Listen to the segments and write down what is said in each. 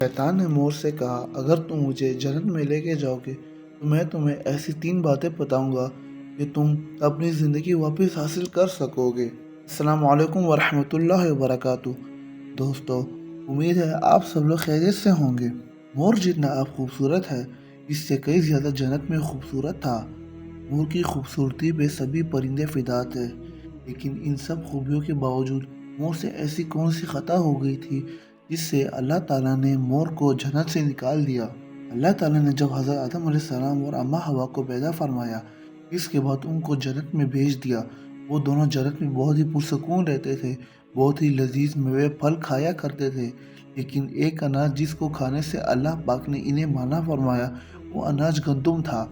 शैतान ने मोर से कहा, अगर तुम मुझे जन्नत में लेके जाओगे तो मैं तुम्हें ऐसी 3 बातें बताऊंगा कि तुम अपनी ज़िंदगी वापस हासिल कर सकोगे। अस्सलाम वालेकुम वरहमतुल्लाहि वबरकातुह। दोस्तों, उम्मीद है आप सब लोग खैरियत से होंगे। मोर जितना आप खूबसूरत है, इससे कई ज़्यादा जन्नत में खूबसूरत था। मोर की खूबसूरती पे सभी परिंदे फिदा थे, लेकिन इन सब खूबियों के बावजूद मोर से ऐसी कौन सी खता हो गई थी जिससे अल्लाह ताला ने मोर को जन्नत से निकाल दिया। अल्लाह ताला ने जब हज़रत आदम अलैहिस्सलाम और अम्मा हवा को पैदा फरमाया, इसके बाद उनको जन्नत में भेज दिया। वो दोनों जन्नत में बहुत ही पुरसकून रहते थे, बहुत ही लजीज मेवे फल खाया करते थे। लेकिन एक अनाज जिसको खाने से अल्लाह पाक ने इन्हें मना फरमाया, वो अनाज गंदुम था,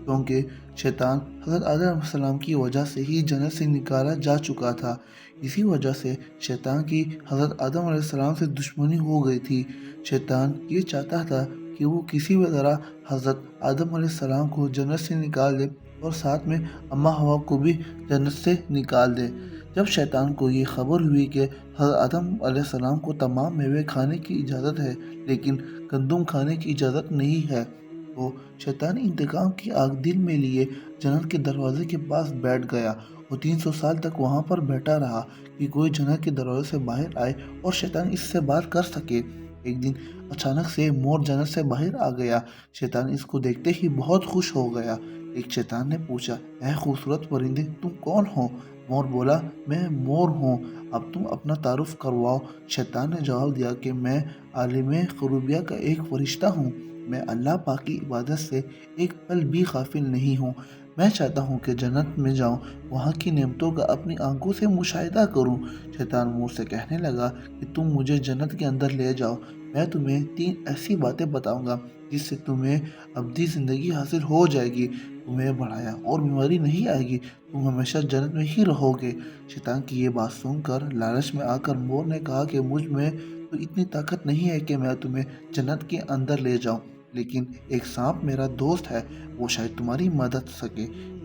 क्योंकि शैतान हज़रत आदम अलैहिस्सलाम की वजह से ही जन्नत से निकाला जा चुका था। इसी वजह से शैतान की हज़रत आदम अलैहिस्सलाम से दुश्मनी हो गई थी। शैतान ये चाहता था कि वो किसी भी तरह हज़रत आदम अलैहिस्सलाम को जन्नत से निकाल दे और साथ में अम्मा हवा को भी जन्नत से निकाल दे। जब शैतान को ये खबर हुई कि हज़रत आदम अलैहिस्सलाम को तमाम मेवे खाने की इजाज़त है, लेकिन गंदुम खाने की इजाज़त नहीं है, तो शैतान इंतकाम की आग दिल में लिए जन्नत के दरवाजे के पास बैठ गया और 300 साल तक वहाँ पर बैठा रहा कि कोई जन्नत के दरवाजे से बाहर आए और शैतान इससे बात कर सके। एक दिन अचानक से मोर जन्नत से बाहर आ गया। शैतान इसको देखते ही बहुत खुश हो गया। एक शैतान ने पूछा, ऐ खूबसूरत परिंदे, तुम कौन हो? मोर बोला, मैं मोर हूँ, अब तुम अपना तारुफ करवाओ। शैतान ने जवाब दिया कि मैं आलिम क़ुरूबिया का एक फरिश्ता हूँ, मैं अल्लाह पाक की इबादत से एक पल भी गाफिल नहीं हूँ। मैं चाहता हूँ कि जन्नत में जाऊँ, वहाँ की नेमतों का अपनी आंखों से मुशाहिदा करूँ। शैतान मोर से कहने लगा कि तुम मुझे जन्नत के अंदर ले जाओ, मैं तुम्हें 3 ऐसी बातें बताऊंगा जिससे तुम्हें अब्दी ज़िंदगी हासिल हो जाएगी, तुम्हें बढ़ाया और बीमारी नहीं आएगी, तुम हमेशा जन्नत में ही रहोगे। शैतान की ये बात सुनकर लालच में आकर मोर ने कहा कि मुझ में तो इतनी ताकत नहीं है कि मैं तुम्हें जन्नत के अंदर ले जाऊं, लेकिन एक सांप मेरा दोस्त है, वो शायद तुम्हारी मदद सके।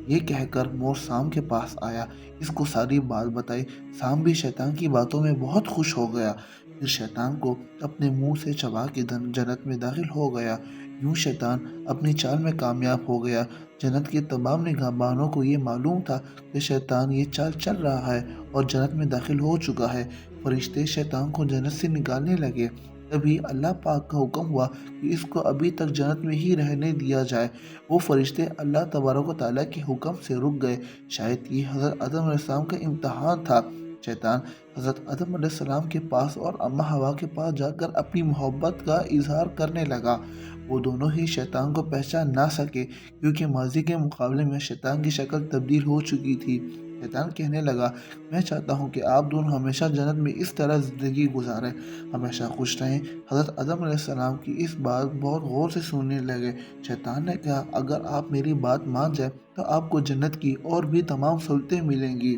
ये कहकर मोर सांप के पास आया, इसको सारी बात बताई। सांप भी शैतान की बातों में बहुत खुश हो गया, फिर शैतान को अपने मुंह से चबा के जन्नत में दाखिल हो गया। यूं शैतान अपनी चाल में कामयाब हो गया। जन्नत के तमाम निगहबानों को ये मालूम था कि शैतान ये चाल चल रहा है और जन्नत में दाखिल हो चुका है। फरिश्ते शैतान को जन्नत से निकालने लगे। तभी अल्लाह पाक का हुक्म हुआ कि इसको अभी तक जन्नत में ही रहने दिया जाए। वो फरिश्ते अल्लाह तबारक व तआला के हुक्म से रुक गए। शायद ये हज़रत आदम अलैहिस्सलाम का इम्तहान था। शैतान हज़रत आदम अलैहिस्सलाम के पास और अम्मा हवा के पास जाकर अपनी मोहब्बत का इजहार करने लगा। वो दोनों ही शैतान को पहचान ना सके, क्योंकि माजी के मुकाबले में शैतान की शक्ल तब्दील हो चुकी थी। शैतान कहने लगा, मैं चाहता हूँ कि आप दोनों हमेशा जन्नत में इस तरह ज़िंदगी गुजारें, हमेशा खुश रहें। हज़रत आदम अलैहिस्सलाम की इस बात बहुत गौर से सुनने लगे। शैतान ने कहा, अगर आप मेरी बात मान जाए तो आपको जन्नत की और भी तमाम सहूलतें मिलेंगी।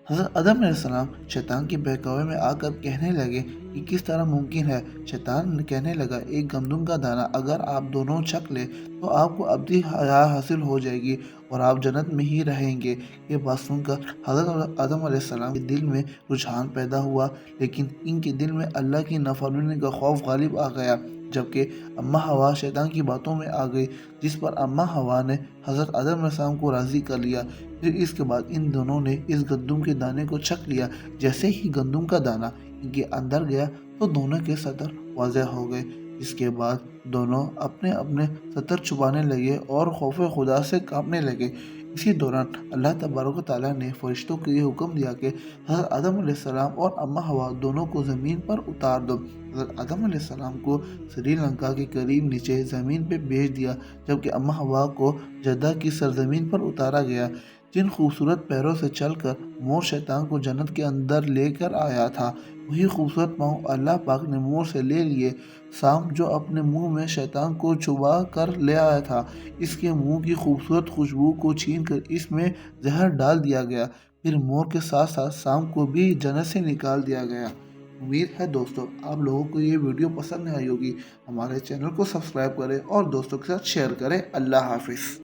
हज़रत आदम अलैहिस्सलाम शैतान के बहकावे में आकर कहने लगे कि किस तरह मुमकिन है। शैतान कहने लगा, एक गंदम का दाना अगर आप दोनों छक ले तो आपको अब्दी हयात हासिल हो जाएगी और आप जन्नत में ही रहेंगे। ये बात सुनकर हज़रत आदम अलैहिस्सलाम के दिल में रुझान पैदा हुआ, लेकिन इनके दिल में अल्लाह की नाफरमानी का खौफ गालिब आ गया। जबकि अम्मा हवा शैतान की बातों में आ गई, जिस पर अम्मा हवा ने हज़रत आदम अलैहिस्सलाम को राज़ी कर लिया। फिर इसके बाद इन दोनों ने इस गंदम के दाने को छक लिया। जैसे ही गंदम का दाना इनके अंदर गया तो दोनों के सतर वाज़ेह हो गए। इसके बाद दोनों अपने अपने सतर छुपाने लगे और खौफ खुदा से कांपने लगे। इसी दौरान अल्लाह तबारक व तआला ने फरिश्तों को ये हुक्म दिया कि हज़रत आदम अलैहिस्सलाम और अम्मा हवा दोनों को ज़मीन पर उतार दो। हज़रत आदम अलैहिस्सलाम को श्रीलंका के करीब नीचे ज़मीन पे भेज दिया, जबकि अम्मा हवा को जद्दा की सरजमीन पर उतारा गया। जिन खूबसूरत पैरों से चलकर मोर शैतान को जन्नत के अंदर लेकर आया था, वही खूबसूरत पाँव अल्लाह पाक ने मोर से ले लिए। सांप जो अपने मुंह में शैतान को चुबा कर ले आया था, इसके मुंह की खूबसूरत खुशबू को छीन कर इसमें जहर डाल दिया गया। फिर मोर के साथ साथ सांप को भी जन्नत से निकाल दिया गया। उम्मीद है दोस्तों आप लोगों को ये वीडियो पसंद आई होगी। हमारे चैनल को सब्सक्राइब करें और दोस्तों के साथ शेयर करें। अल्लाह हाफिज़।